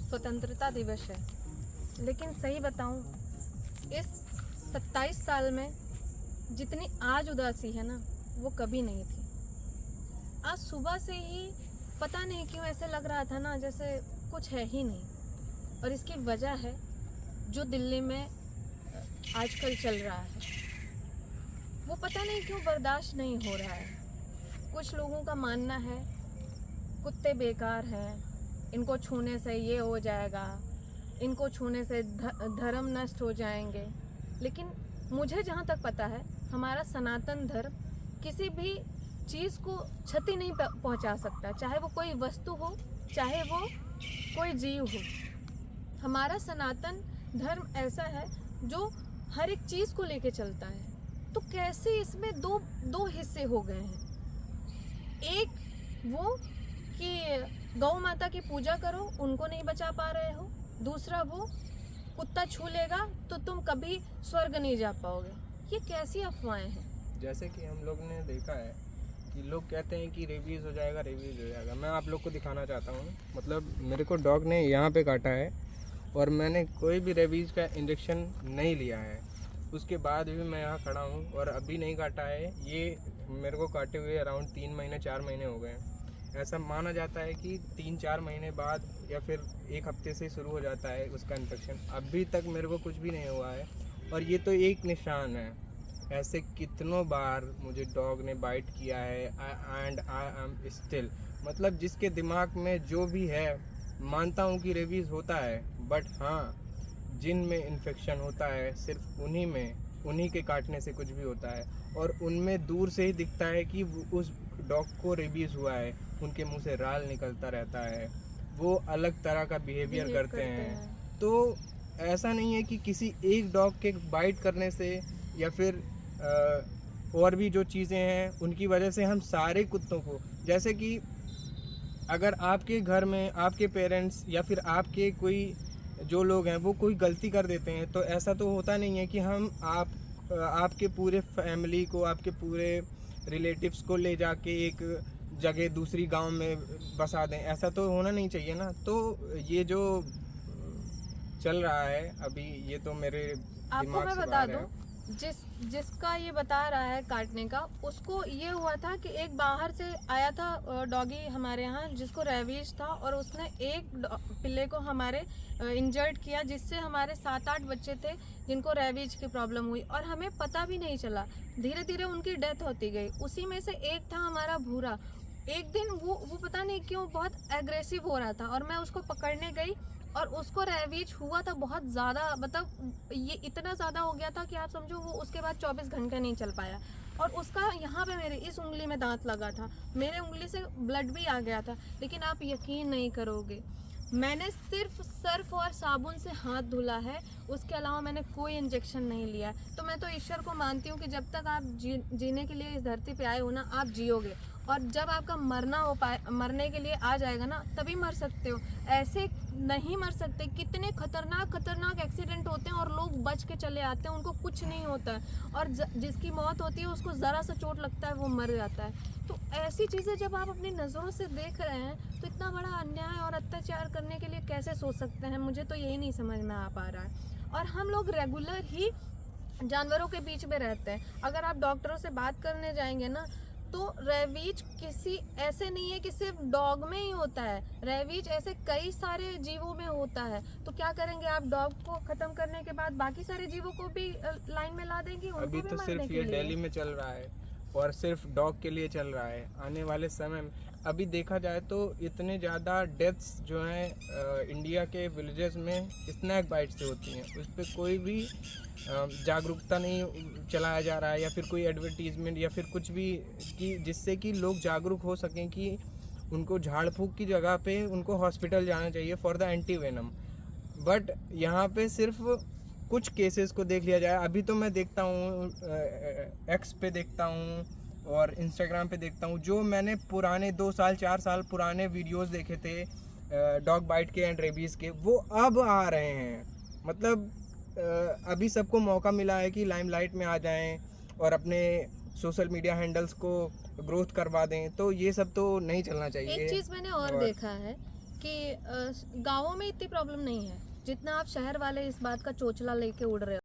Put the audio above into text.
स्वतंत्रता दिवस है, लेकिन सही बताऊं, इस 27 साल में जितनी आज उदासी है ना, वो कभी नहीं थी। आज सुबह से ही पता नहीं क्यों ऐसे लग रहा था ना जैसे कुछ है ही नहीं। और इसकी वजह है जो दिल्ली में आजकल चल रहा है, वो पता नहीं क्यों बर्दाश्त नहीं हो रहा है। कुछ लोगों का मानना है कुत्ते बेकार हैं, इनको छूने से ये हो जाएगा, इनको छूने से धर्म नष्ट हो जाएंगे। लेकिन मुझे जहाँ तक पता है, हमारा सनातन धर्म किसी भी चीज़ को क्षति नहीं पहुँचा सकता, चाहे वो कोई वस्तु हो, चाहे वो कोई जीव हो। हमारा सनातन धर्म ऐसा है जो हर एक चीज़ को लेके चलता है। तो कैसे इसमें दो हिस्से हो गए हैं? एक वो कि गौ माता की पूजा करो, उनको नहीं बचा पा रहे हो। दूसरा वो कुत्ता छू लेगा तो तुम कभी स्वर्ग नहीं जा पाओगे। ये कैसी अफवाहें हैं? जैसे कि हम लोग ने देखा है कि लोग कहते हैं कि रेबीज़ हो जाएगा, रेबीज़ हो जाएगा। मैं आप लोग को दिखाना चाहता हूँ, मतलब मेरे को डॉग ने यहाँ पे काटा है और मैंने कोई भी रेबीज़ का इंजेक्शन नहीं लिया है। उसके बाद भी मैं यहाँ खड़ा हूँ और अभी नहीं काटा है। ये मेरे को काटे हुए अराउंड 3 महीने 4 महीने हो गए हैं। ऐसा माना जाता है कि 3-4 महीने बाद या फिर 1 हफ्ते से शुरू हो जाता है उसका इन्फेक्शन। अभी तक मेरे को कुछ भी नहीं हुआ है और ये तो एक निशान है। ऐसे कितनों बार मुझे डॉग ने बाइट किया है एंड आई एम स्टिल, मतलब जिसके दिमाग में जो भी है, मानता हूँ कि रेबीज़ होता है, बट हाँ, जिन में इन्फेक्शन होता है सिर्फ उन्हीं के काटने से कुछ भी होता है। और उनमें दूर से ही दिखता है कि उस डॉग को रेबीज़ हुआ है। उनके मुंह से राल निकलता रहता है, वो अलग तरह का बिहेवियर करते हैं। तो ऐसा नहीं है कि किसी एक डॉग के बाइट करने से या फिर और भी जो चीज़ें हैं उनकी वजह से हम सारे कुत्तों को, जैसे कि अगर आपके घर में आपके पेरेंट्स या फिर आपके कोई जो लोग हैं वो कोई गलती कर देते हैं, तो ऐसा तो होता नहीं है कि हम आपके पूरे फैमिली को, आपके पूरे रिलेटिव्स को ले जाके एक जगह दूसरी गांव में बसा दें। ऐसा तो होना नहीं चाहिए ना। तो ये जो चल रहा है अभी, ये तो मेरे दिमाग से बाहर है। जिसका ये बता रहा है काटने का, उसको ये हुआ था कि एक बाहर से आया था डॉगी हमारे यहाँ जिसको रेबीज था, और उसने एक पिल्ले को हमारे इंजर्ड किया, जिससे हमारे 7-8 बच्चे थे जिनको रेबीज की प्रॉब्लम हुई और हमें पता भी नहीं चला। धीरे धीरे उनकी डेथ होती गई। उसी में से एक था हमारा भूरा। एक दिन वो पता नहीं क्यों बहुत एग्रेसिव हो रहा था और मैं उसको पकड़ने गई और उसको रेबीज हुआ था बहुत ज़्यादा, मतलब ये इतना ज़्यादा हो गया था कि आप समझो वो उसके बाद 24 घंटे नहीं चल पाया। और उसका यहाँ पे मेरे इस उंगली में दांत लगा था, मेरे उंगली से ब्लड भी आ गया था। लेकिन आप यकीन नहीं करोगे, मैंने सिर्फ सर्फ और साबुन से हाथ धुला है, उसके अलावा मैंने कोई इंजेक्शन नहीं लिया। तो मैं तो ईश्वर को मानती हूँ कि जब तक आप जीने के लिए इस धरती पे आए हो ना, आप जियोगे, और जब आपका मरने के लिए आ जाएगा ना, तभी मर सकते हो। ऐसे नहीं मर सकते। कितने खतरनाक एक्सीडेंट होते हैं और लोग बच के चले आते हैं, उनको कुछ नहीं होता है, और जिसकी मौत होती है उसको ज़रा सा चोट लगता है, वो मर जाता है। तो ऐसी चीज़ें जब आप अपनी नज़रों से देख रहे हैं, तो इतना बड़ा अन्याय और अत्याचार करने के लिए कैसे सोच सकते हैं? मुझे तो यही नहीं समझ में आ पा रहा है। और हम लोग रेगुलर ही जानवरों के बीच में रहते हैं। अगर आप डॉक्टरों से बात करने जाएंगे ना, तो रेबीज किसी ऐसे नहीं है कि सिर्फ डॉग में ही होता है, रेबीज ऐसे कई सारे जीवों में होता है। तो क्या करेंगे आप? डॉग को खत्म करने के बाद बाकी सारे जीवों को भी लाइन में ला देंगे? अभी तो सिर्फ ये दिल्ली में चल रहा है और सिर्फ डॉग के लिए चल रहा है। आने वाले समय में अभी देखा जाए तो इतने ज़्यादा डेथ्स जो हैं इंडिया के विलेजेस में स्नैक बाइट से होती हैं, उस पर कोई भी जागरूकता नहीं चलाया जा रहा है, या फिर कोई एडवर्टीजमेंट या फिर कुछ भी कि जिससे कि लोग जागरूक हो सकें कि उनको झाड़ फूक की जगह पे उनको हॉस्पिटल जाना चाहिए for the anti venom. But यहाँ पे सिर्फ कुछ केसेस को देख लिया जाए। अभी तो मैं देखता हूँ एक्स पे देखता हूँ और इंस्टाग्राम पे देखता हूँ, जो मैंने पुराने 2 साल 4 साल पुराने वीडियोस देखे थे डॉग बाइट के एंड रेबीज़ के, वो अब आ रहे हैं। मतलब अभी सबको मौका मिला है कि लाइमलाइट में आ जाएं और अपने सोशल मीडिया हैंडल्स को ग्रोथ करवा दें, तो ये सब तो नहीं चलना चाहिए। एक चीज़ मैंने और देखा है कि गाँवों में इतनी प्रॉब्लम नहीं है जितना आप शहर वाले इस बात का चोचला लेके उड़ रहे हो।